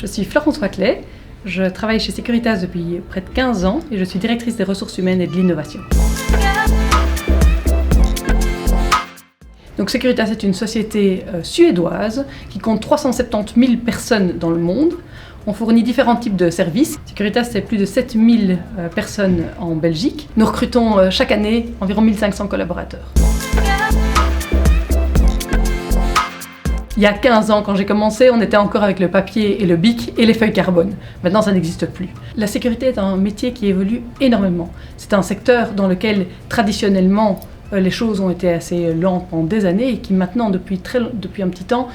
Je suis Florence Waclet, je travaille chez Securitas depuis près de 15 ans et je suis directrice des ressources humaines et de l'innovation. Donc Securitas est une société suédoise qui compte 370 000 personnes dans le monde. On fournit différents types de services. Securitas, c'est plus de 7000 personnes en Belgique. Nous recrutons chaque année environ 1500 collaborateurs. Il y a 15 ans, quand j'ai commencé, on était encore avec le papier et le bic et les feuilles carbone. Maintenant, ça n'existe plus. La sécurité est un métier qui évolue énormément. C'est un secteur dans lequel, traditionnellement, les choses ont été assez lentes pendant des années et qui maintenant, depuis un petit temps,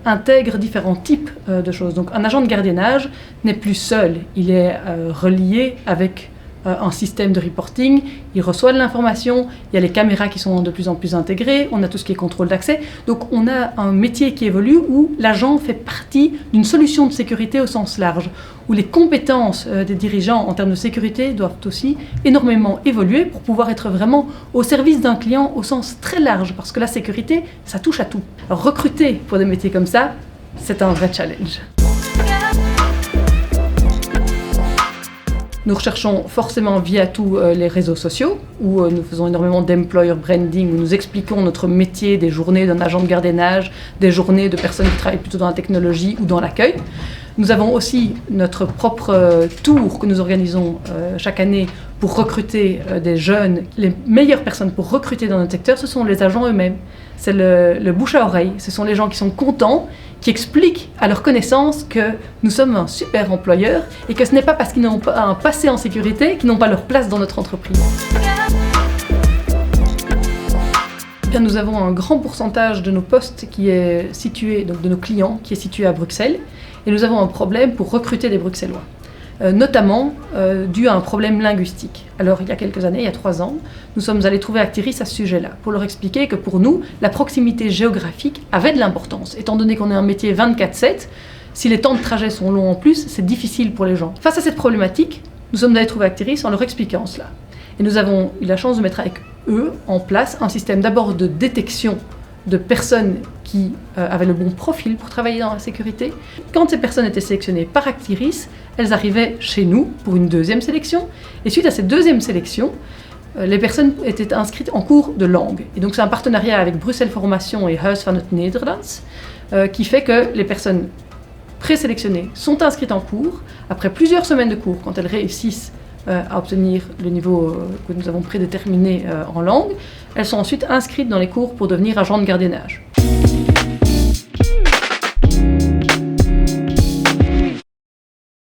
intègre différents types de choses. Donc un agent de gardiennage n'est plus seul, il est relié avec un système de reporting, il reçoit de l'information, il y a les caméras qui sont de plus en plus intégrées, on a tout ce qui est contrôle d'accès, donc on a un métier qui évolue où l'agent fait partie d'une solution de sécurité au sens large, où les compétences des dirigeants en termes de sécurité doivent aussi énormément évoluer pour pouvoir être vraiment au service d'un client au sens très large, parce que la sécurité, ça touche à tout. Alors, recruter pour des métiers comme ça, c'est un vrai challenge. Nous recherchons forcément via tous les réseaux sociaux, où nous faisons énormément d'employer branding, où nous expliquons notre métier, des journées d'un agent de gardiennage, des journées de personnes qui travaillent plutôt dans la technologie ou dans l'accueil. Nous avons aussi notre propre tour que nous organisons chaque année pour recruter des jeunes. Les meilleures personnes pour recruter dans notre secteur, ce sont les agents eux-mêmes. C'est le bouche à oreille. Ce sont les gens qui sont contents, qui expliquent à leur connaissance que nous sommes un super employeur et que ce n'est pas parce qu'ils n'ont pas un passé en sécurité qu'ils n'ont pas leur place dans notre entreprise. Bien, nous avons un grand pourcentage de nos postes qui est situé, donc de nos clients, qui est situé à Bruxelles. Et nous avons un problème pour recruter des Bruxellois, notamment dû à un problème linguistique. Alors, il y a quelques années, il y a 3 ans, nous sommes allés trouver Actiris à ce sujet-là, pour leur expliquer que pour nous, la proximité géographique avait de l'importance. Étant donné qu'on est un métier 24/7, si les temps de trajet sont longs en plus, c'est difficile pour les gens. Face à cette problématique, nous sommes allés trouver Actiris en leur expliquant cela. Et nous avons eu la chance de mettre avec eux en place un système d'abord de détection de personnes qui avaient le bon profil pour travailler dans la sécurité. Quand ces personnes étaient sélectionnées par Actiris, elles arrivaient chez nous pour une deuxième sélection. Et suite à cette deuxième sélection, les personnes étaient inscrites en cours de langue. Et donc c'est un partenariat avec Bruxelles Formation et Huis van het Nederlands qui fait que les personnes présélectionnées sont inscrites en cours. Après plusieurs semaines de cours, quand elles réussissent à obtenir le niveau que nous avons prédéterminé en langue, elles sont ensuite inscrites dans les cours pour devenir agents de gardiennage.